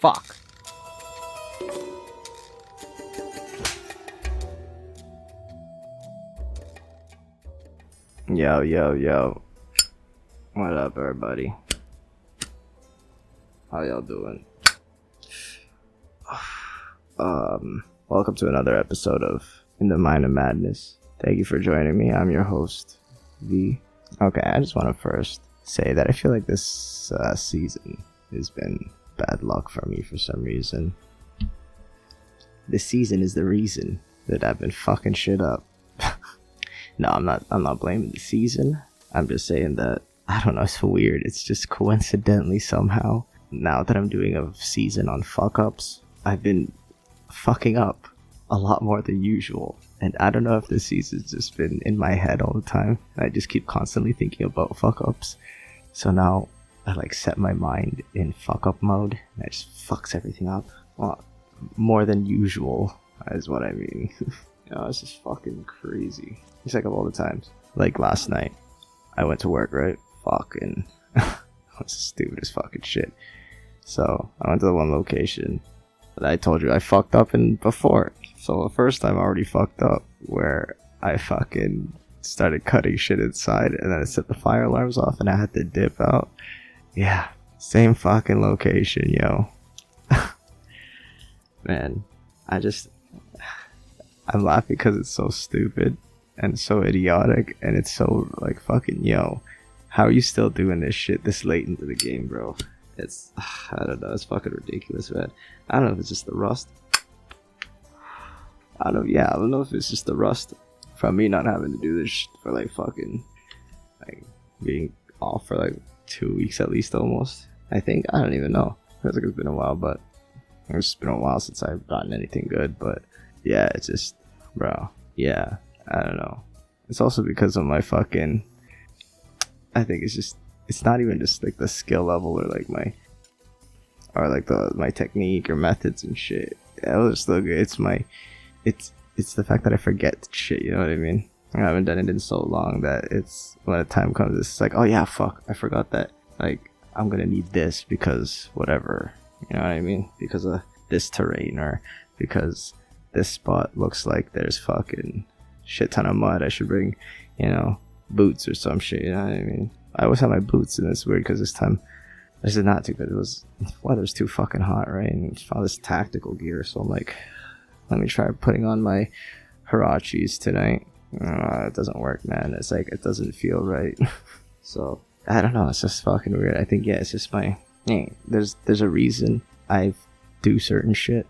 Fuck. Yo. What up, everybody? How y'all doing? Welcome to another episode of In the Mind of Madness. Thank you for joining me. I'm your host, V. Okay, I just want to first say that I feel like this season has been bad luck for me for some reason. This season is the reason that I've been fucking shit up. No, I'm not blaming the season. I'm just saying that, I don't know, it's weird. It's just coincidentally somehow, now that I'm doing a season on fuck-ups, I've been fucking up a lot more than usual. And I don't know if this season's just been in my head all the time. I just keep constantly thinking about fuck-ups. So now I set my mind in fuck-up mode, and it just fucks everything up. Well, more than usual is what I mean. It's just fucking crazy. It's like of all the times. Like last night, I went to work, right? Fucking, what's the stupidest fucking shit. So I went to the one location that I told you I fucked up in before. So the first time I already fucked up, where I fucking started cutting shit inside, and then I set the fire alarms off, and I had to dip out. Yeah, same fucking location, yo. Man, I'm laughing because it's so stupid and so idiotic, and it's so fucking, yo, how are you still doing this shit this late into the game, bro? It's, I don't know, it's fucking ridiculous, man. I don't know if it's just the rust. I don't know if it's just the rust from me not having to do this shit for fucking being off for 2 weeks at least almost. I think, I don't even know. Feels like it's been a while, but it's been a while since I've gotten anything good. But yeah, it's just, bro, yeah, I don't know. It's also because of my fucking, I think it's not even just the skill level or my technique or methods and shit. It was just look good. It's the fact that I forget shit, you know what I mean? I haven't done it in so long that it's, when the time comes, it's like, oh yeah, fuck, I forgot that, I'm gonna need this because whatever, you know what I mean? Because of this terrain, or because this spot looks like there's fucking shit ton of mud. I should bring, boots or some shit, you know what I mean? I always have my boots, and it's weird because this time this is not too good. Weather's too fucking hot, right? And I found this tactical gear, so I'm like, let me try putting on my Hirachis tonight. It doesn't work, man. It's it doesn't feel right. So I don't know, it's just fucking weird. I think, yeah, it's just there's a reason I do certain shit,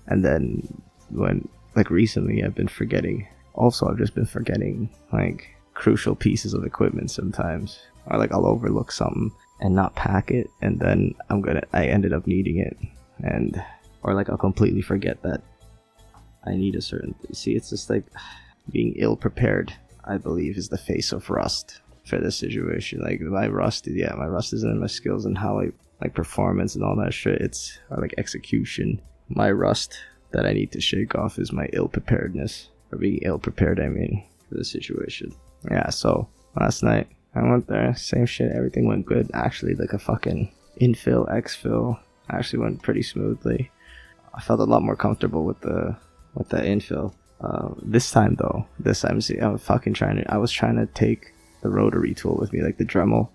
and then when recently I've been forgetting. Also, I've just been forgetting crucial pieces of equipment sometimes, or I'll overlook something and not pack it, and then I ended up needing it, or I'll completely forget that I need a certain thing. See, it's just being ill prepared, I believe, is the face of rust for this situation. My rust isn't in my skills and how I performance and all that shit. It's execution. My rust that I need to shake off is my ill preparedness, or being ill prepared, I mean, for the situation. Yeah, so last night I went there, same shit, everything went good. Actually, a fucking infill, exfil actually went pretty smoothly. I felt a lot more comfortable with the infill. This time, see, I was trying to take the rotary tool with me, the Dremel,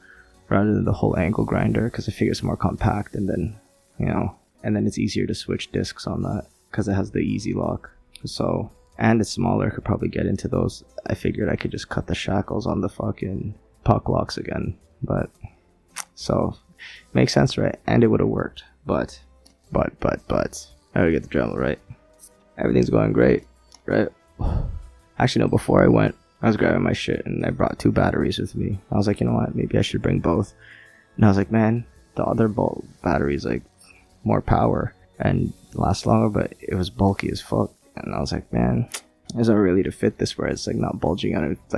rather than the whole angle grinder, because I figure it's more compact, and then, and then it's easier to switch discs on that, because it has the easy lock. So, and it's smaller, I could probably get into those. I figured I could just cut the shackles on the fucking puck locks again, but, so, makes sense, right? And it would have worked, but, I gotta get the Dremel, right? Everything's going great, right? Actually, no, before I went, I was grabbing my shit, and I brought 2 batteries with me. I was like, you know what, maybe I should bring both. And I was like, man, the other battery's more power and lasts longer, but it was bulky as fuck. And I was like, man, there's not really to fit this where it's not bulging out, it's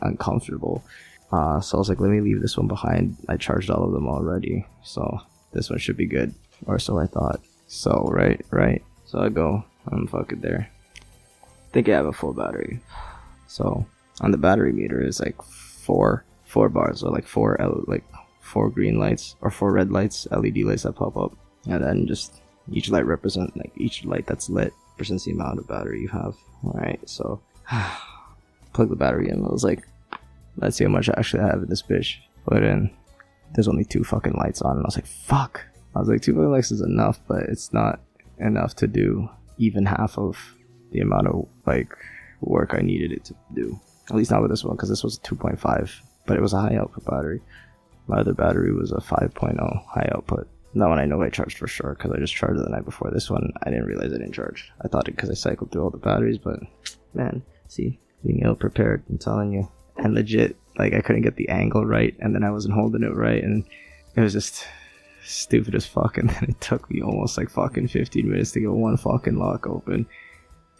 uncomfortable. So I was like, let me leave this one behind. I charged all of them already, so this one should be good, or so I thought. So right. So I go, I'm fucking there. I think I have a full battery. So on the battery meter is four bars, or four green lights or 4 red lights, LED lights that pop up, and then just Each light represent, like, each light that's lit represents the amount of battery you have. Alright, so plug the battery in. I was like, let's see how much I actually have in this bitch. Put in. There's only 2 fucking lights on, and I was like, fuck. I was like, 2 fucking lights is enough, but it's not enough to do even half of the amount of, like, work I needed it to do. At least not with this one, because this was a 2.5, but it was a high output battery. My other battery was a 5.0 high output. That one I know I charged for sure, because I just charged it the night before. This one, I didn't realize I didn't charge. I thought it because I cycled through all the batteries, but man, see, being ill prepared, I'm telling you. And legit, like, I couldn't get the angle right, and then I wasn't holding it right, and it was just stupid as fuck. And then it took me almost like fucking 15 minutes to get one fucking lock open.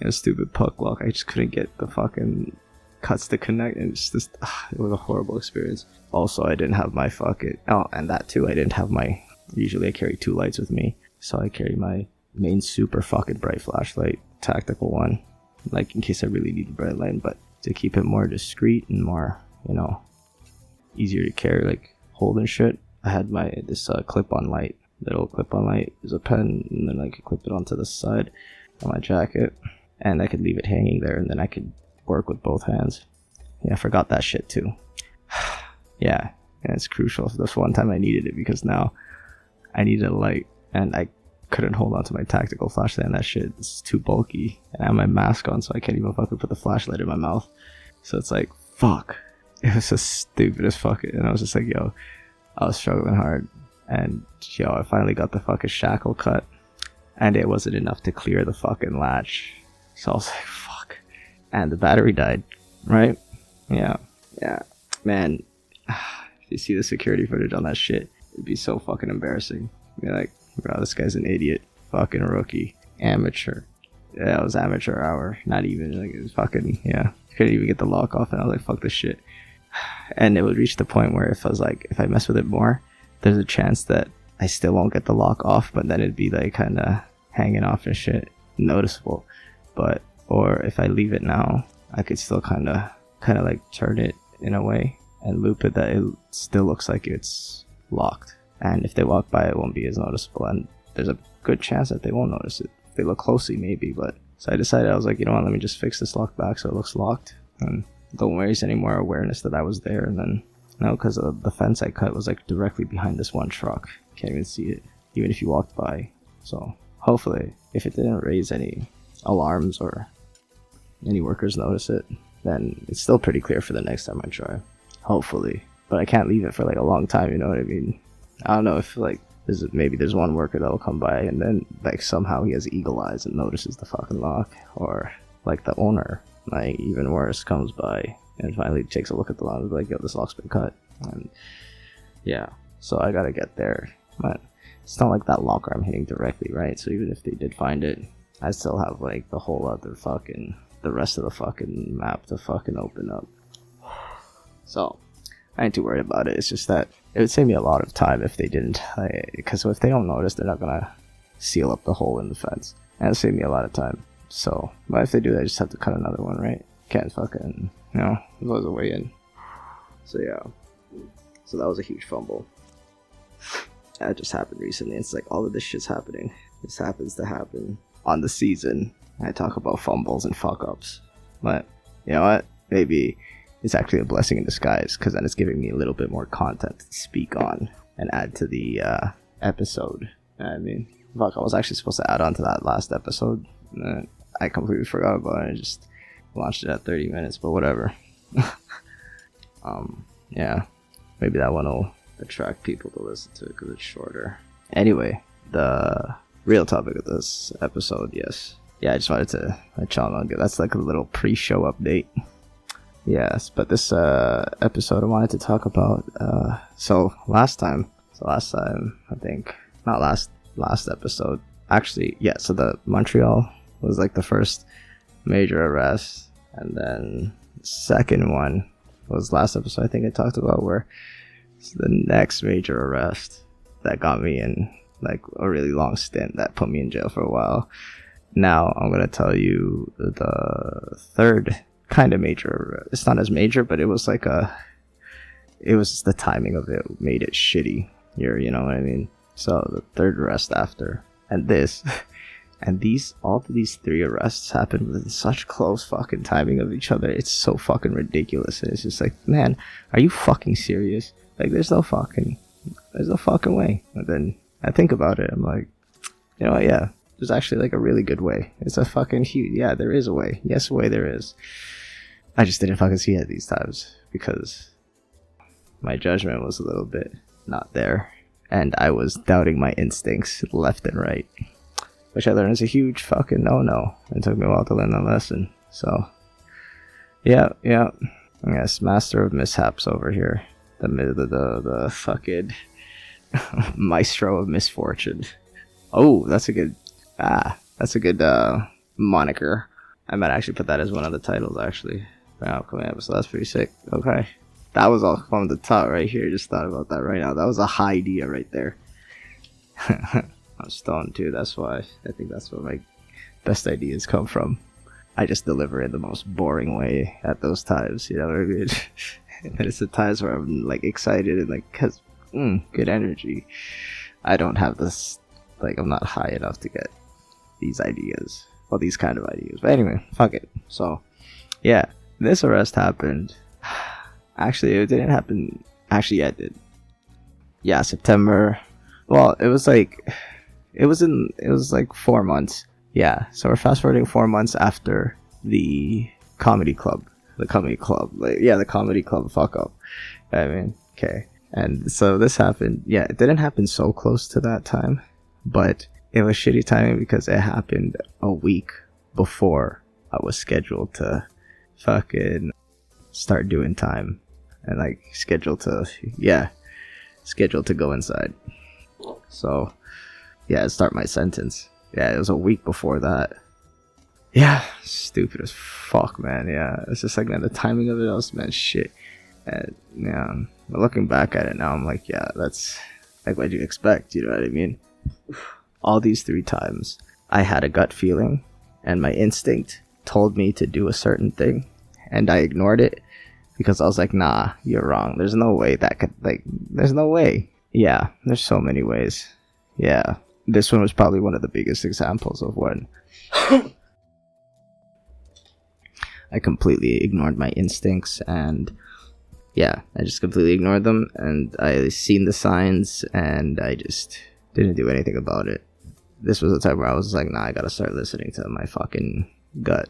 And a stupid puck lock, I just couldn't get the fucking cuts to connect, and it's just, it was a horrible experience. Also, I didn't have my fucking, oh, and that too, I didn't have my, usually I carry 2 lights with me, so I carry my main super fucking bright flashlight, tactical one, like in case I really need a bright light, but to keep it more discreet and more, you know, easier to carry, like hold and shit, I had this clip-on light, little clip-on light. There's a pen, and then I could clip it onto the side of my jacket, and I could leave it hanging there, and then I could work with both hands. Yeah, I forgot that shit too. Yeah, and it's crucial. So this one time I needed it, because now I needed a light, and I couldn't hold on to my tactical flashlight, and that shit is too bulky, and I have my mask on, so I can't even fucking put the flashlight in my mouth. So it's like, fuck. It was just stupid as fuck. And I was just like, yo, I was struggling hard, and yo, I finally got the fucking shackle cut, and it wasn't enough to clear the fucking latch. So I was like, fuck. And the battery died, right? Yeah, man. If you see the security footage on that shit, it'd be so fucking embarrassing. Be like, bro, this guy's an idiot, fucking rookie, amateur. Yeah, it was amateur hour, not even, like, it was fucking, yeah, couldn't even get the lock off, and I was like, fuck this shit. And it would reach the point where if I mess with it more, there's a chance that I still won't get the lock off, but then it'd be like kind of hanging off and shit, noticeable. But, or if I leave it now, I could still kind of like turn it in a way and loop it that it still looks like it's locked. And if they walk by, it won't be as noticeable, and there's a good chance that they won't notice it. If they look closely, maybe. But so I decided, I was like, you know what, let me just fix this lock back so it looks locked, and don't waste any more awareness that I was there. And then, no, because the fence I cut was like directly behind this one truck. Can't even see it, even if you walked by. So hopefully, if it didn't raise any alarms or any workers notice it, then it's still pretty clear for the next time I try. Hopefully. But I can't leave it for like a long time, you know what I mean? I don't know if like maybe there's one worker that'll come by and then like somehow he has eagle eyes and notices the fucking lock, or like the owner, like even worse, comes by and finally takes a look at the lock and is like, yo, this lock's been cut. And yeah, so I gotta get there. But it's not like that locker I'm hitting directly, right? So even if they did find it, I still have like the whole other fucking, the rest of the fucking map to fucking open up. So I ain't too worried about it. It's just that it would save me a lot of time if they didn't, because if they don't notice, they're not gonna seal up the hole in the fence, and it'll save me a lot of time. So, but if they do, I just have to cut another one, right? Can't fucking, you know, there's always a way in. So yeah, so that was a huge fumble. That just happened recently. It's like all of this shit's happening. This happens to happen on the season. I talk about fumbles and fuck ups, but you know what? Maybe it's actually a blessing in disguise, because then it's giving me a little bit more content to speak on and add to the episode. I mean, fuck, I was actually supposed to add on to that last episode. I completely forgot about it. I just launched it at 30 minutes, but whatever. Yeah, maybe that one will attract people to listen to it because it's shorter. Anyway, the real topic of this episode, yes. Yeah, I just wanted to let y'all know. That's like a little pre-show update. Yes, but this episode I wanted to talk about, so last time, I think, not last episode, actually, yeah, so the Montreal was like the first major arrest, and then the second one was last episode I think I talked about, where it's the next major arrest that got me in like a really long stint that put me in jail for a while. Now I'm going to tell you the third kind of major. It's not as major, but it was like it was just the timing of it made it shitty here, you know what I mean? So the third arrest after and this. And all of these 3 arrests happened with such close fucking timing of each other. It's so fucking ridiculous. And it's just like, man, are you fucking serious? Like, there's no fucking way. And then I think about it. I'm like, you know what? Yeah, there's actually like a really good way. It's a fucking huge. Yeah, there is a way. Yes, a way there is. I just didn't fucking see it these times because my judgment was a little bit not there, and I was doubting my instincts left and right, which I learned is a huge fucking no. It took me a while to learn that lesson. So, yeah. Yes, master of mishaps over here. The fucking maestro of misfortune. Oh, that's a good moniker. I might actually put that as one of the titles, actually. Wow, so that's pretty sick. Okay. That was all from the top right here. Just thought about that right now. That was a high idea right there. I'm stoned too, that's why. I think that's where my best ideas come from. I just deliver in the most boring way at those times, you know what I mean? And it's the times where I'm like excited and like, cause good energy. I don't have this, like, I'm not high enough to get these ideas. Well, these kind of ideas. But anyway, fuck it. So, yeah, this arrest happened. Actually, it didn't happen. Actually, yeah, it did. Yeah, September. Well, it was like 4 months. Yeah, so we're fast forwarding 4 months after the comedy club. Like, yeah, the comedy club fuck up. I mean, okay. And so this happened. Yeah, it didn't happen so close to that time, but it was shitty timing because it happened a week before I was scheduled to fucking start doing time and like scheduled to go inside. So yeah, start my sentence. Yeah, it was a week before that. Yeah, stupid as fuck, man. Yeah, it's just like, man, the timing of it, I was, man, shit. And yeah, but looking back at it now, I'm like, yeah, that's like what you expect, you know what I mean? All these 3 times, I had a gut feeling, and my instinct told me to do a certain thing, and I ignored it because I was like, nah, you're wrong. There's no way that could, like, there's no way. Yeah, there's so many ways. Yeah, this one was probably one of the biggest examples of when I completely ignored my instincts, and yeah, I just completely ignored them, and I seen the signs, and I just didn't do anything about it. This was the time where I was like, nah, I gotta start listening to my fucking gut.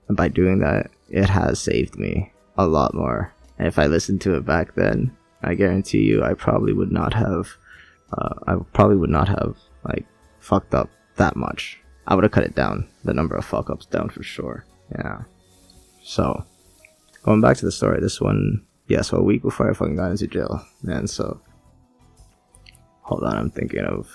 And by doing that, it has saved me a lot more. And if I listened to it back then, I guarantee you, I probably would not have like fucked up that much. I would have cut it down, the number of fuck ups down for sure. Yeah. So, going back to the story, this one, yeah, so a week before I fucking got into jail, man, so, hold on, I'm thinking of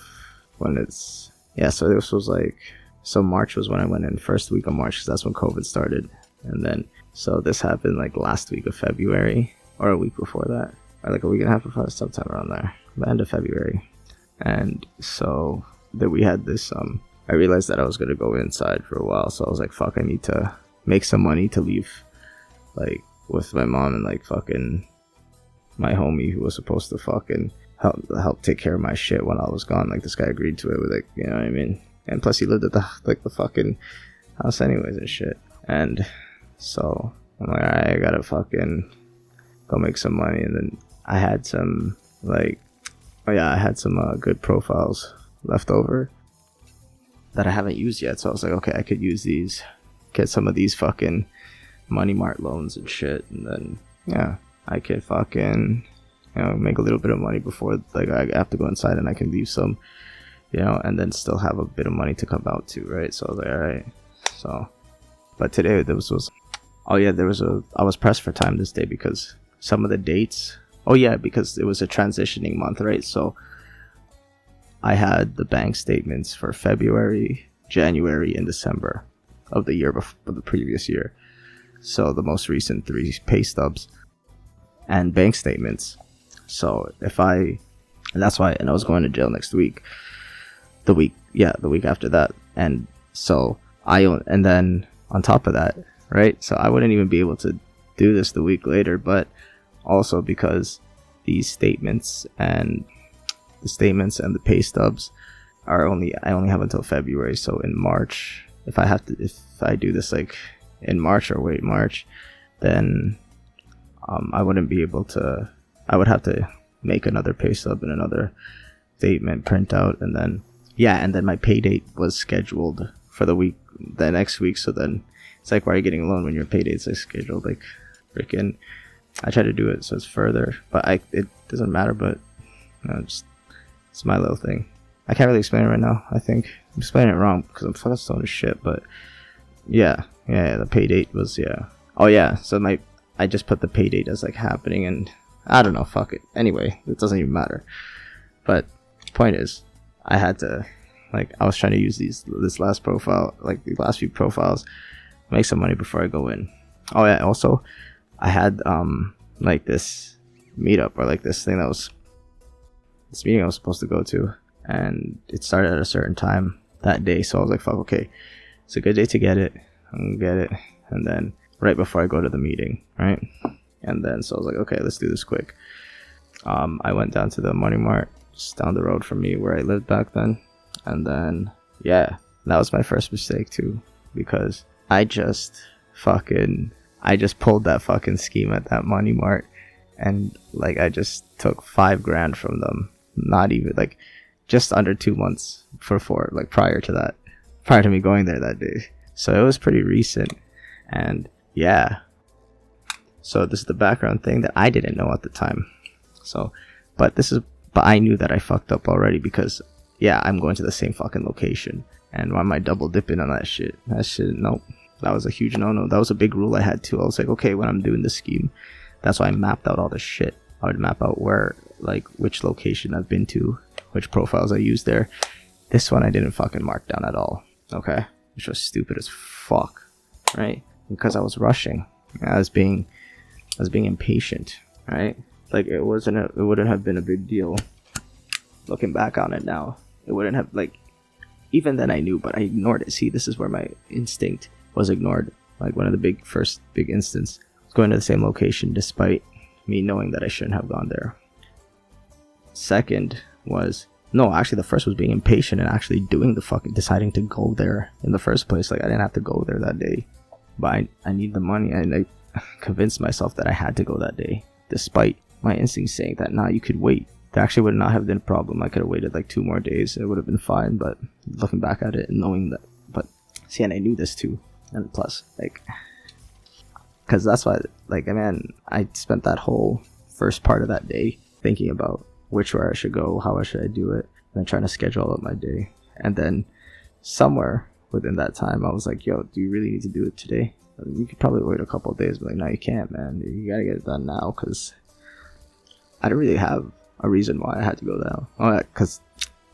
when it's, yeah, so this was like, so March was when I went in, first week of March, because that's when COVID started, and then, so this happened like last week of February, or a week before that, or like a week and a half before, sometime around there, the end of February, and so, that we had this, I realized that I was gonna go inside for a while, so I was like, fuck, I need to make some money to leave, like, with my mom and, like, fucking my homie who was supposed to fucking help take care of my shit when I was gone. Like, this guy agreed to it with, like, you know what I mean? And plus he lived at the fucking house anyways and shit. And so I'm like, alright, I gotta fucking go make some money. And then I had some, like, good profiles left over that I haven't used yet. So I was like, okay, I could use these, get some of these fucking money mart loans and shit, and then yeah, I could fucking, you know, make a little bit of money before, like, I have to go inside, and I can leave some, you know, and then still have a bit of money to come out to, right? So I was like, alright. So, but today I was pressed for time this day because some of the dates, because it was a transitioning month, right? So I had the bank statements for February, January, and December of the year before the previous year. So the most recent 3 pay stubs and bank statements. So and that's why, and I was going to jail next week. The week after that. And so and then on top of that, right? So I wouldn't even be able to do this the week later, but also because these statements and the pay stubs I only have until February. So in March, if I do this like in March or wait March, then I wouldn't be able to. I would have to make another pay stub and another statement printout, and then my pay date was scheduled for the next week. So then it's like, why are you getting a loan when your pay date's like scheduled? Like, freaking, I try to do it so it's further, but it doesn't matter. But it's my little thing. I can't really explain it right now. I think I'm explaining it wrong because I'm fucking stoned as shit. But yeah, the pay date was Oh yeah, so I just put the pay date as like happening, and I don't know. Fuck it. Anyway, it doesn't even matter. But point is, I had to, like, I was trying to use this last profile, like the last few profiles, make some money before I go in. Oh yeah, also I had like this meetup, or like this meeting I was supposed to go to, and it started at a certain time that day. So I was like, fuck, okay, it's a good day to get it. I'm gonna get it, and then right before I go to the meeting, right? And then so I was like, okay, let's do this quick. I went down to the Money Mart just down the road from me where I lived back then, and then that was my first mistake too, because I just pulled that fucking scheme at that Money Mart, and like I just took $5,000 from them, not even like just under 2 months like prior to me going there that day. So it was pretty recent, and so this is the background thing that I didn't know at the time. So, but I knew that I fucked up already, because I'm going to the same fucking location, and why am I double dipping on that shit? Nope. That was a huge no-no. That was a big rule I had too. I was like, okay, when I'm doing this scheme, that's why I mapped out all this shit. I would map out which location I've been to, which profiles I used there. This one I didn't fucking mark down at all. Okay, which was stupid as fuck, right? Because I was rushing. I was being impatient, right? Like it wouldn't have been a big deal. Looking back on it now, it wouldn't have, like, even then I knew, but I ignored it. See, this is where my instinct was ignored. Like one of the first big instance was going to the same location despite me knowing that I shouldn't have gone there. Second was, no, actually the first was being impatient and actually deciding to go there in the first place. Like I didn't have to go there that day, but I need the money, and I convinced myself that I had to go that day, despite my instincts saying that you could wait. That actually would not have been a problem. I could have waited like 2 more days, it would have been fine. But looking back at it and knowing that, and I knew this too, and plus, like, because that's why, like, man, I spent that whole first part of that day thinking about which way I should go, how should I do it, and then trying to schedule out my day. And then somewhere within that time, I was like, yo, do you really need to do it today? I mean, you could probably wait a couple of days, but like, no, you can't, man. You gotta get it done now, because I don't really have a reason why I had to go now. Oh, because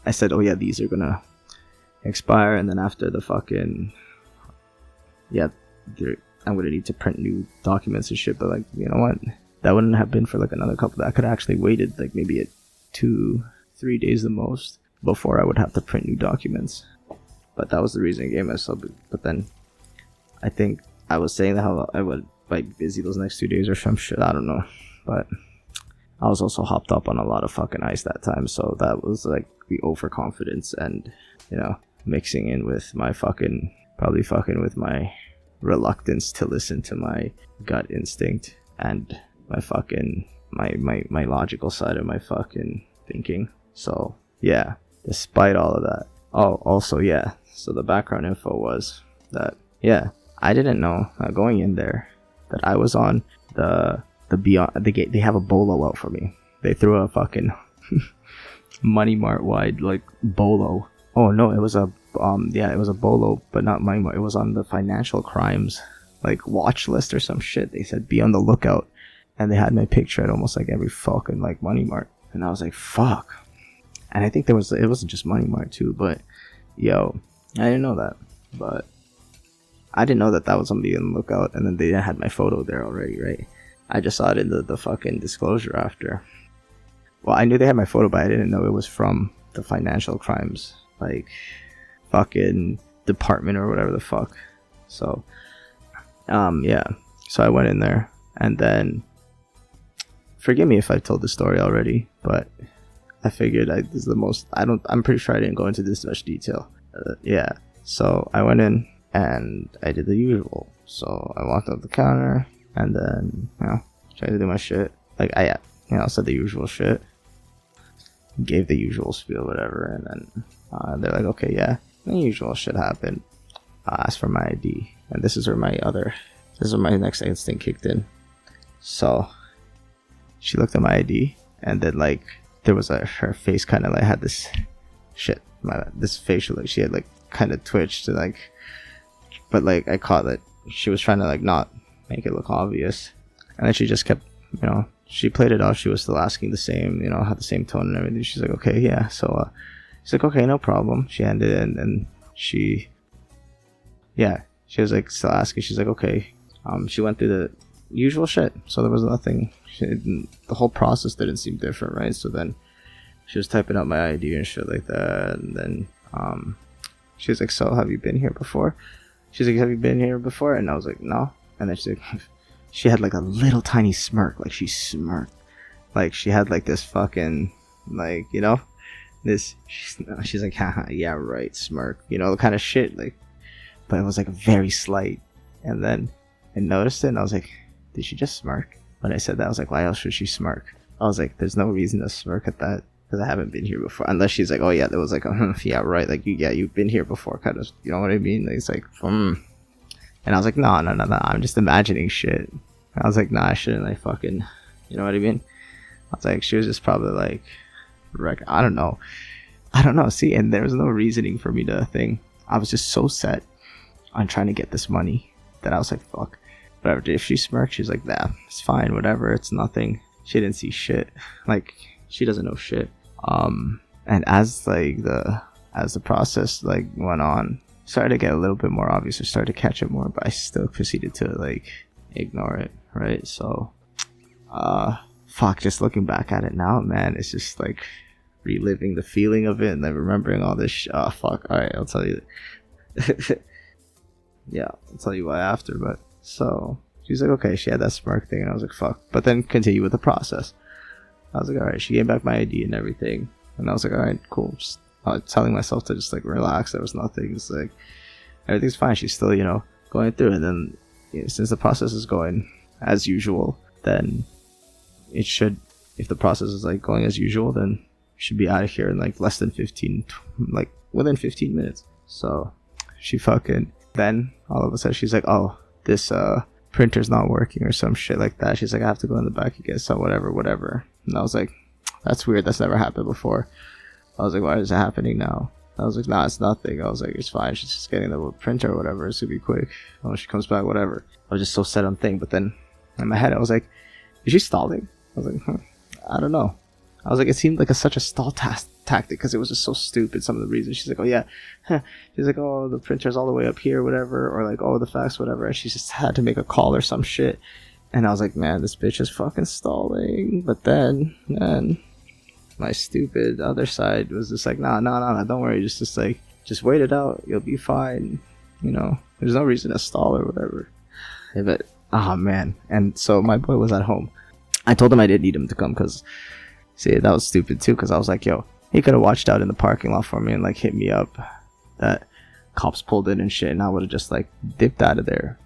I said, oh yeah, these are gonna expire, and then after the fucking I'm gonna need to print new documents and shit. But like, you know what? That wouldn't have been for like another couple. I could have actually waited like maybe 2-3 days the most before I would have to print new documents. But that was the reason I gave myself. But then I think I was saying how I would be busy those next 2 days or some shit. I don't know, but I was also hopped up on a lot of fucking ice that time, so that was like the overconfidence and, mixing in with my probably with my reluctance to listen to my gut instinct and my logical side of my fucking thinking. So yeah, despite all of that. Oh, also so the background info was that I didn't know going in there that I was on the Beyond the gate. They have a bolo out for me. They threw a fucking Money Mart wide like bolo. Oh no, it was a it was a bolo, but not Money Mart. It was on the financial crimes like watch list or some shit. They said be on the lookout, and they had my picture at almost like every fucking like Money Mart, and I was like, fuck. And I think it wasn't just Money Mart too, but yo, I didn't know that. But I didn't know that was on Be on the Lookout, and then they had my photo there already, right? I just saw it in the fucking disclosure after. Well, I knew they had my photo, but I didn't know it was from the financial crimes, like, fucking department or whatever the fuck. So, so I went in there, and then, forgive me if I told the story already, but I figured this is the most. I'm pretty sure I didn't go into this much detail. Yeah. So I went in and I did the usual. So I walked up the counter and then, tried to do my shit. Like I, said the usual shit. Gave the usual spiel, whatever, and then they're like, okay, yeah, the usual shit happened. Asked for my ID, and this is where my next instinct kicked in. So she looked at my ID, and then like there was her face kind of like had this shit, this facial, like she had like kind of twitched, like, but like I caught that she was trying to like not make it look obvious, and then she just kept, she played it off. She was still asking the same, had the same tone and everything. She's like, okay, yeah. So she's like, okay, no problem. She handed it in, and she was like still asking. She's like, okay. She went through the usual shit, so there was nothing. The whole process didn't seem different, right? So then she was typing up my ID and shit like that, and then she was like, so have you been here before? She's like, have you been here before? And I was like, no. And then she's like, she had like a little tiny smirk, like she smirked, like she had like this fucking, like, this, she's like, haha, yeah, right, smirk, the kind of shit, like, but it was like very slight. And then I noticed it and I was like, did she just smirk? When I said that, I was like, why else should she smirk? I was like, there's no reason to smirk at that, because I haven't been here before, unless she's like, oh yeah, there was like yeah, right, like you've been here before, kind of, you know what I mean? Like, it's like, and I was like, no, I'm just imagining shit. I was like, nah, I shouldn't, like, fucking, you know what I mean? I was like, she was just probably like, I don't know, see, and there was no reasoning for me to think. I was just so set on trying to get this money that I was like, fuck, whatever. If she smirked, she's like, nah, it's fine, whatever, it's nothing. She didn't see shit, like, she doesn't know shit. And as the process like went on, started to get a little bit more obvious, I started to catch it more, but I still proceeded to like ignore it, right? So fuck, just looking back at it now, man, it's just like reliving the feeling of it and then remembering all this fuck. All right, I'll tell you. Yeah, I'll tell you why after. But so she's like, okay, she had that smirk thing, and I was like, fuck. But then continue with the process. I was like, all right, she gave back my ID and everything, and I was like, all right, cool. Just telling myself to just like relax. There was nothing. It's like everything's fine. She's still, going through. And then since the process is going as usual, then it should. If the process is like going as usual, then you should be out of here in like less than 15, like within 15 minutes. So she fucking, then all of a sudden she's like, oh, this printer's not working or some shit like that. She's like, I have to go in the back and get some whatever. And I was like, that's weird. That's never happened before. I was like, why is it happening now? I was like, nah, it's nothing. I was like, it's fine. She's just getting the printer or whatever. It's gonna be quick. When she comes back, whatever. I was just so set on thing. But then in my head, I was like, is she stalling? I was like, I don't know. I was like, it seemed like such a stall tactic because it was just so stupid. Some of the reasons. She's like, oh yeah. She's like, oh, the printer's all the way up here, whatever. Or like, oh, the fax, whatever. And she just had to make a call or some shit. And I was like, man, this bitch is fucking stalling. But then, man, my stupid other side was just like, nah, don't worry. Just like, just wait it out. You'll be fine. There's no reason to stall or whatever. Yeah, but, oh man. And so my boy was at home. I told him I didn't need him to come because, see, that was stupid too. Because I was like, yo, he could have watched out in the parking lot for me and like hit me up. That cops pulled in and shit. And I would have just like dipped out of there.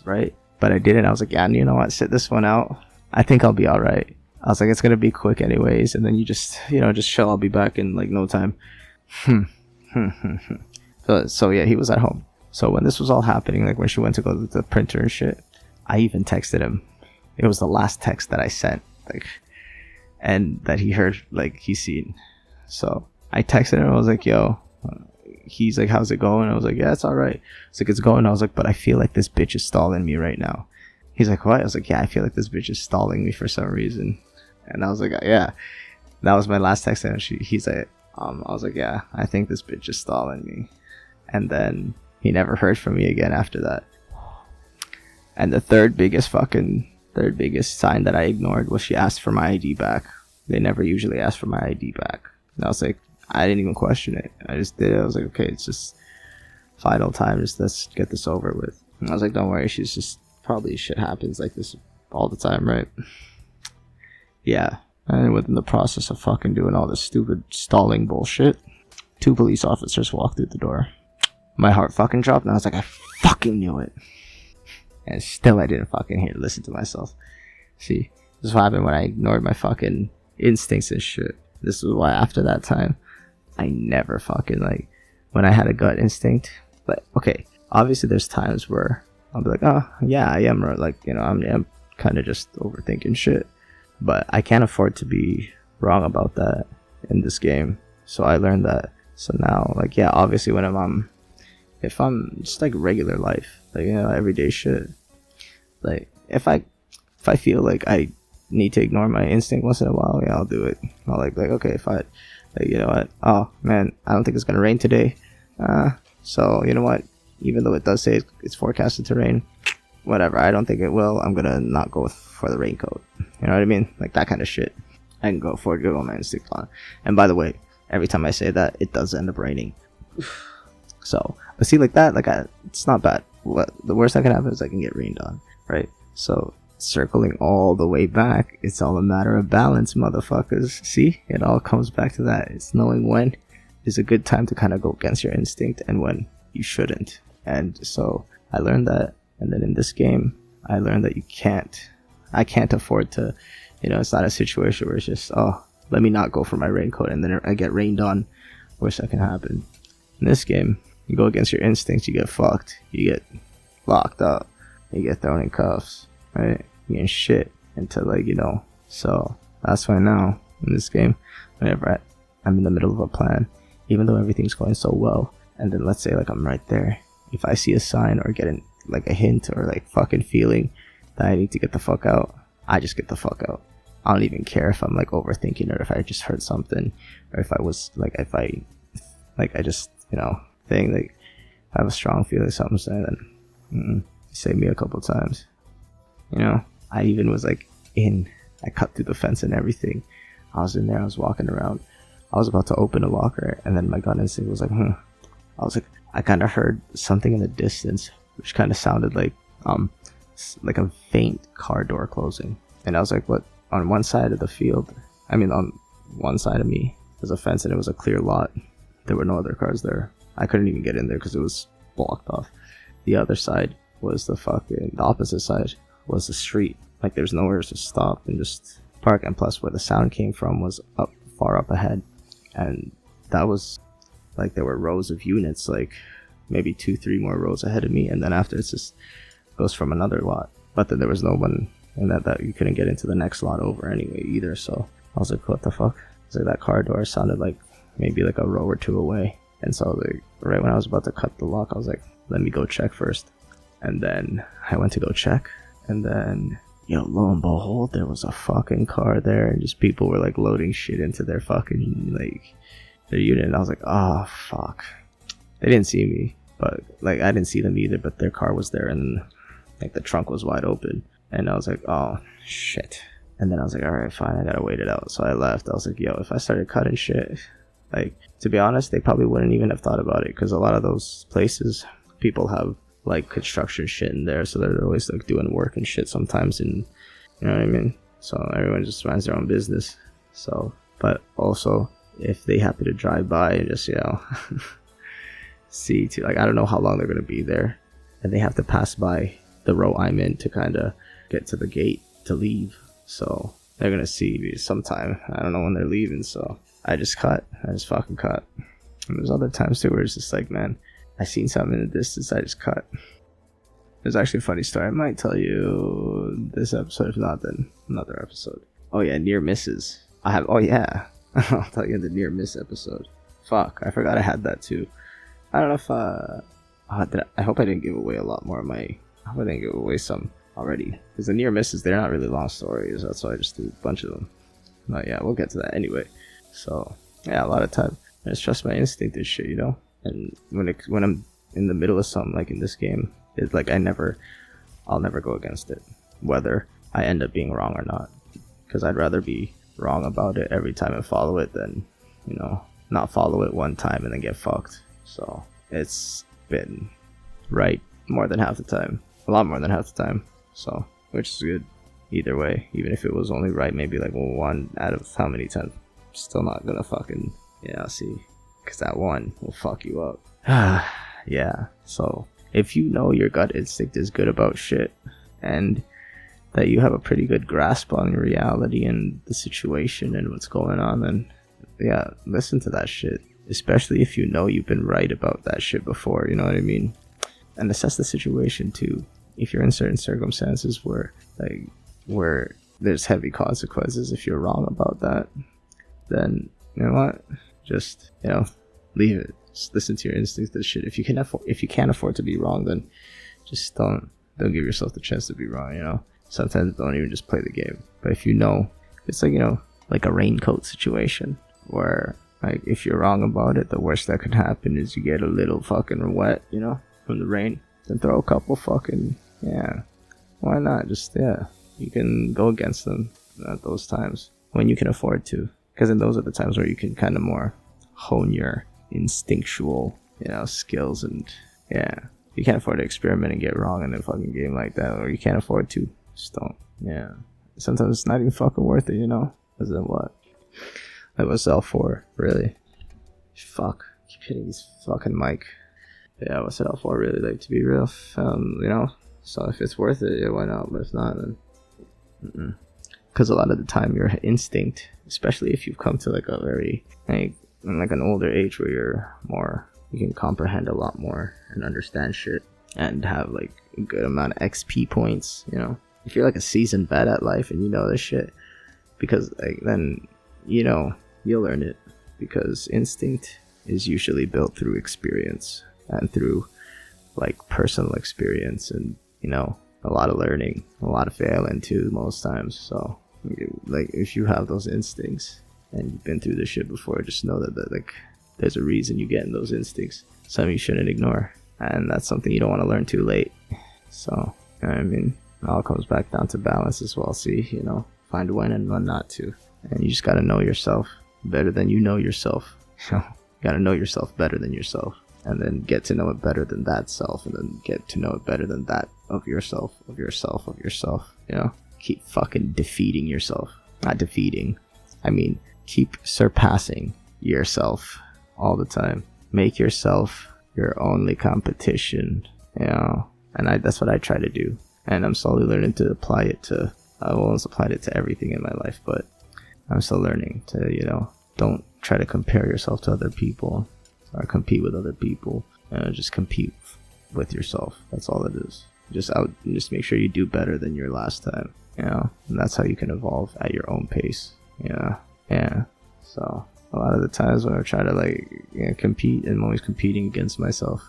Right? But I didn't. I was like, yeah, you know what? Sit this one out. I think I'll be all right. I was like, it's gonna be quick anyways, and then you just chill. I'll be back in like no time. So yeah, he was at home. So when this was all happening, like when she went to go to the printer and shit, I even texted him. It was the last text that I sent, like, and that he heard, like he seen. So I texted him. I was like, yo. He's like, how's it going? I was like, yeah, it's all right. It's like, it's going. I was like, but I feel like this bitch is stalling me right now. He's like, what? I was like, yeah, I feel like this bitch is stalling me for some reason. And I was like, yeah. That was my last text. And he's like, I was like, yeah, I think this bitch is stalling me. And then he never heard from me again after that. And the third biggest sign that I ignored was she asked for my ID back. They never usually ask for my ID back. And I was like, I didn't even question it. I just did it. I was like, okay, it's just final time. Just let's get this over with. And I was like, don't worry. She's just probably shit happens like this all the time, right? Yeah. And within the process of fucking doing all this stupid stalling bullshit, 2 police officers walked through the door. My heart fucking dropped, and I was like, I fucking knew it. And still I didn't fucking listen to myself. See, this is what happened when I ignored my fucking instincts and shit. This is why after that time, I never fucking, like, when I had a gut instinct. But, okay, obviously there's times where I'll be like, oh, yeah, I am, like, you know, I'm kind of just overthinking shit. But I can't afford to be wrong about that in this game. So I learned that. So now, like, yeah, obviously when if I'm just like regular life, like, you know, everyday shit, like, if I feel like I need to ignore my instinct once in a while, yeah, I'll do it. I'll like, okay, if I, like, you know what, oh man, I don't think it's gonna rain today, so you know what, even though it does say it's forecasted to rain, whatever, I don't think it will, I'm gonna not go for the raincoat, you know what I mean, like that kind of shit. I can go for it, go on my instinct on. And by the way, every time I say that, it does end up raining. So, but see, like that, like, it's not bad. What the worst that can happen is I can get rained on, right? So, circling all the way back, it's all a matter of balance, motherfuckers. See, it all comes back to that. It's knowing when is a good time to kind of go against your instinct and when you shouldn't. And so, I learned that. And then in this game, I learned that I can't afford to, you know, it's not a situation where it's just, oh, let me not go for my raincoat and then I get rained on. Worst that can happen. In this game, you go against your instincts, you get fucked. You get locked up. You get thrown in cuffs, right? You get shit into, like, you know. So that's why now in this game, whenever I'm in the middle of a plan, even though everything's going so well, and then let's say like I'm right there, if I see a sign or get like a hint or like fucking feeling that I need to get the fuck out, I just get the fuck out. I don't even care if I'm like overthinking or if I just heard something or if I was like, I just, you know, think like I have a strong feeling something's there, then it saved me a couple times. You know, I even was like I cut through the fence and everything. I was in there, I was walking around. I was about to open a locker and then my gun instinct was like, I was like, I kind of heard something in the distance, which kind of sounded like a faint car door closing. And I was like, what? On one side of the field, on one side of me, was a fence and it was a clear lot. There were no other cars there. I couldn't even get in there because it was blocked off. The other side was the opposite side was the street. Like there's nowhere to stop and just park. And plus where the sound came from was far up ahead. And that was like there were rows of units, like maybe 2-3 more rows ahead of me. And then after it just goes from another lot. But then there was no one and that you couldn't get into the next lot over anyway either. So I was like, what the fuck? So that car door sounded like maybe like a row or 2 away. And so like right when I was about to cut the lock, I was like, let me go check first. And then I went to go check, and then lo and behold, there was a fucking car there, and just people were like loading shit into their fucking like their unit. And I was like, oh fuck, they didn't see me, but like I didn't see them either, but their car was there and like the trunk was wide open. And I was like, oh, shit. And then I was like, alright, fine, I gotta wait it out. So I left. I was like, yo, if I started cutting shit, like, to be honest, they probably wouldn't even have thought about it. Because a lot of those places, people have, like, construction shit in there. So they're always, like, doing work and shit sometimes. And, you know what I mean? So everyone just runs their own business. So, but also, if they happen to drive by and just, see, like, I don't know how long they're gonna be there. And they have to pass by the row I'm in to kind of get to the gate to leave, so they're gonna see me sometime. I don't know when they're leaving, so I just fucking cut. And there's other times too where it's just like, man, I seen something in the distance, I just cut. There's actually a funny story I might tell you this episode, if not then another episode. Oh yeah, near misses. I'll tell you in the near miss episode. Fuck, I forgot I had that too. I don't know if I hope I didn't give away a lot more of my, I hope I didn't give away some already, because the near misses, they're not really long stories. That's why I just did a bunch of them. But yeah, we'll get to that anyway. So yeah, a lot of time I just trust my instinct and shit, and when I'm in the middle of something, like in this game, it's like I'll never go against it, whether I end up being wrong or not, because I'd rather be wrong about it every time and follow it than not follow it one time and then get fucked. So it's been right more than half the time, a lot more than half the time. So, which is good. either way. Even if it was only right, maybe like 1 out of how many times, still not gonna fucking, see, because that one will fuck you up. Yeah, so if you know your gut instinct is good about shit, and that you have a pretty good grasp on reality and the situation and what's going on, then yeah, listen to that shit. Especially if you know you've been right about that shit before, you know what I mean? And assess the situation too. If you're in certain circumstances where there's heavy consequences if you're wrong about that, then you know what? Just, leave it. Just listen to your instincts. This shit. If you can't afford to be wrong, then just don't give yourself the chance to be wrong, Sometimes don't even just play the game. But if it's like a raincoat situation where, like, if you're wrong about it, the worst that could happen is you get a little fucking wet, from the rain. Then throw a couple fucking, why not? Just, you can go against them at those times when you can afford to. Because then those are the times where you can kind of more hone your instinctual, skills. And, you can't afford to experiment and get wrong in a fucking game like that, or you can't afford to. Just don't. Yeah. Sometimes it's not even fucking worth it, Because then what? Like, what's L4, really? Fuck. Keep hitting this fucking mic. Yeah, what's it L4, really? Like, to be real, So if it's worth it, why not? But if not, then... Because a lot of the time, your instinct, especially if you've come to, like, a very, like an older age where you can comprehend a lot more and understand shit and have, like, a good amount of XP points, If you're, like, a seasoned vet at life and you know this shit, because, like, then, you'll learn it. Because instinct is usually built through experience and through, like, personal experience and, a lot of learning, a lot of failing too most times. So, like, if you have those instincts and you've been through this shit before, just know that like, there's a reason you get in those instincts. Something you shouldn't ignore. And that's something you don't want to learn too late. So, it all comes back down to balance as well. See, find when and when not to. And you just gotta know yourself better than you know yourself. You gotta know yourself better than yourself. And then get to know it better than that self. And then get to know it better than that of yourself, of yourself, of yourself. Keep fucking defeating yourself. Not defeating. Keep surpassing yourself all the time. Make yourself your only competition. And that's what I try to do. And I'm slowly learning to apply it to... I've always applied it to everything in my life, but I'm still learning to, don't try to compare yourself to other people or compete with other people. Just compete with yourself. That's all it is. Just make sure you do better than your last time, and that's how you can evolve at your own pace. Yeah. So a lot of the times when I try to compete, I'm always competing against myself.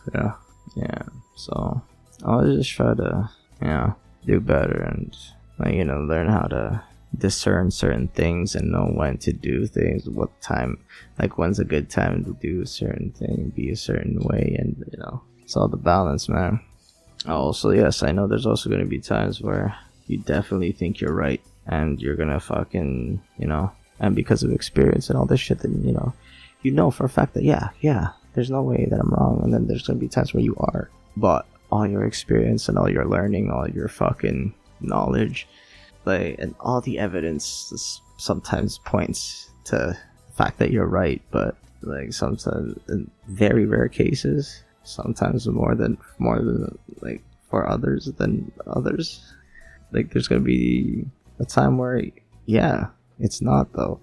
Yeah. So I'll just try to, do better and, learn how to discern certain things and know when to do things, what time, like when's a good time to do a certain thing, be a certain way, and it's all the balance, man. Also, yes, I know there's also going to be times where you definitely think you're right and you're gonna fucking, and because of experience and all this shit, then for a fact that yeah, there's no way that I'm wrong, and then there's gonna be times where you are, but all your experience and all your learning, all your fucking knowledge, and all the evidence sometimes points to the fact that you're right, but sometimes in very rare cases, sometimes more than for others than others, there's gonna be a time where it's not though,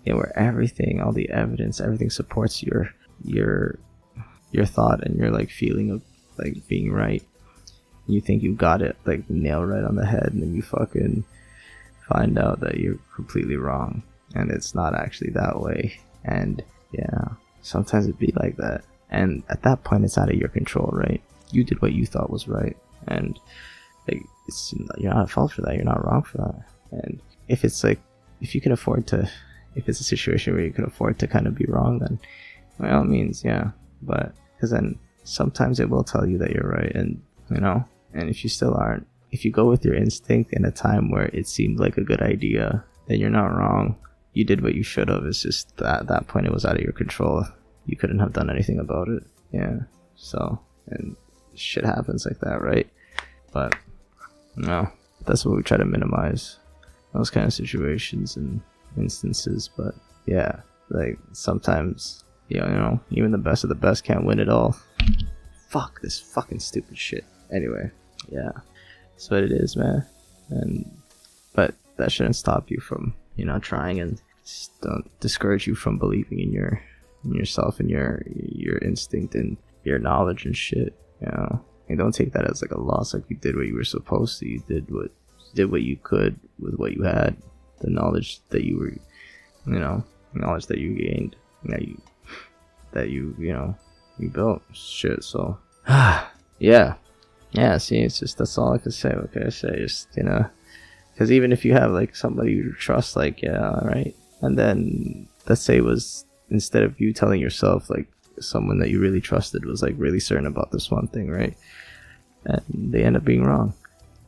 where everything, all the evidence, everything supports your thought and your feeling of being right. You think you got it the nail right on the head, and then you fucking find out that you're completely wrong and it's not actually that way. And sometimes it'd be like that, and at that point it's out of your control, right? You did what you thought was right, and you're not at fault for that, you're not wrong for that. And if it's if you can afford to, if it's a situation where you can afford to kind of be wrong, then by all means, but because then sometimes it will tell you that you're right, and and if you still aren't, if you go with your instinct in a time where it seemed like a good idea, then you're not wrong. You did what you should have. It's just that at that point it was out of your control. You couldn't have done anything about it. So, and shit happens like that, right? But no, That's what we try to minimize, those kind of situations and instances. But yeah, like sometimes, even the best of the best can't win it all. Fuck this fucking stupid shit. Anyway, yeah, that's what it is, man. But that shouldn't stop you from, trying, and don't discourage you from believing in yourself and your instinct and your knowledge and shit. And don't take that as like a loss. Like, you did what you were supposed to. You did what you could with what you had, the knowledge that you were, knowledge that you gained, that you built shit. So yeah. See, it's just, that's all I can say. What can I say? Just, because even if you have like somebody you trust, like, yeah, right, and then let's say it was, instead of you telling yourself, like, someone that you really trusted was like really certain about this one thing, right, and they end up being wrong,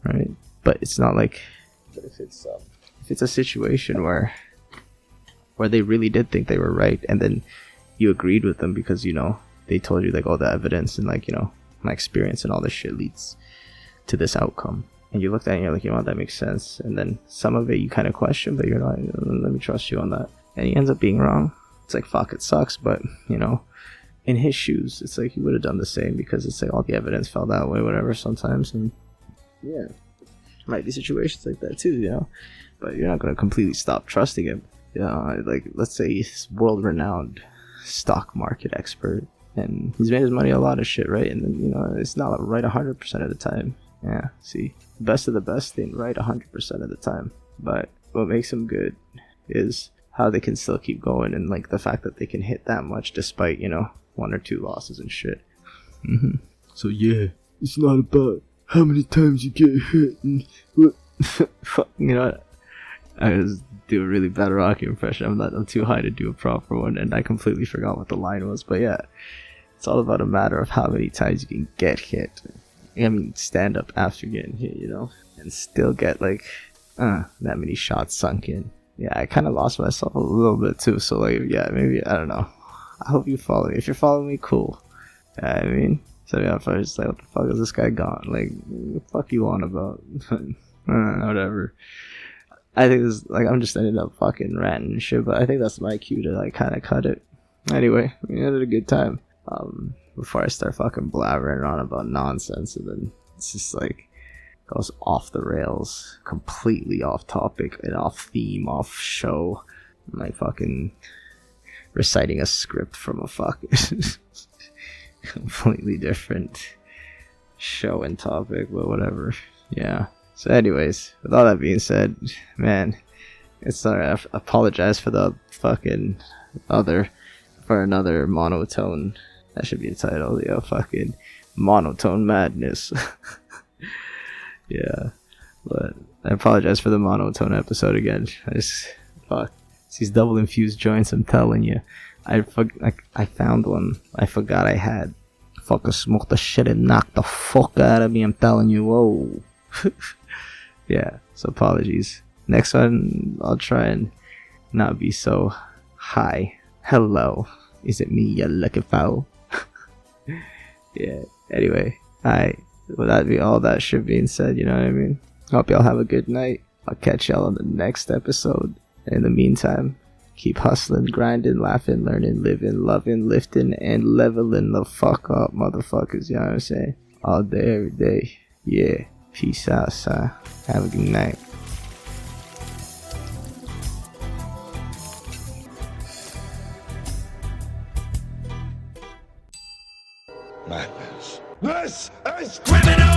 right? But it's not like, if it's a situation where they really did think they were right, and then you agreed with them because they told you like all the evidence and like my experience and all this shit leads to this outcome, and you looked at it and you're like, what, that makes sense, and then some of it you kind of question, but you're like, let me trust you on that, and he ends up being wrong. It's like, fuck, it sucks, but in his shoes, it's like he would have done the same, because it's like all the evidence fell that way, whatever, sometimes. And yeah, might be situations like that too, but you're not going to completely stop trusting him. Like, let's say he's world-renowned stock market expert, and he's made his money a lot of shit, right? And then it's not right 100% of the time. Yeah, see, best of the best ain't right 100% of the time, but what makes him good is how they can still keep going, and like the fact that they can hit that much despite one or two losses and shit. So yeah, it's not about how many times you get hit and what. I just do a really bad Rocky impression. I'm too high to do a proper one, and I completely forgot what the line was. But yeah, it's all about a matter of how many times you can get hit. I mean, stand up after getting hit, and still get like that many shots sunk in. Yeah, I kind of lost myself a little bit too. So like, yeah, maybe, I don't know. I hope you follow me. If you're following me, cool. Yeah, I mean, so yeah, if I was like, what the fuck is this guy gone? Like, what the fuck you on about? Whatever. I think this, like, I'm just ended up fucking ranting and shit, but I think that's my cue to like kind of cut it. Anyway, we had a good time. Before I start fucking blabbering on about nonsense, and then it's just like goes off the rails, completely off topic and off theme, off show. I'm like fucking reciting a script from a fucking completely different show and topic, but whatever. Yeah. So anyways, with all that being said, man, it's sorry, I apologize for the fucking another monotone. That should be the title, fucking monotone madness. Yeah, but I apologize for the monotone episode again. Fuck, it's these double infused joints, I'm telling you. I found one I forgot I had. Fucking smoked the shit and knocked the fuck out of me, I'm telling you. Whoa. Yeah, so apologies. Next one, I'll try and not be so high. Hello, is it me you're looking for? Yeah, anyway, with all that shit being said, you know what I mean? Hope y'all have a good night. I'll catch y'all on the next episode. In the meantime, keep hustling, grinding, laughing, learning, living, loving, lifting, and leveling the fuck up, motherfuckers, you know what I'm saying? All day, every day. Yeah, peace out, son. Have a good night. Madness. This is criminal!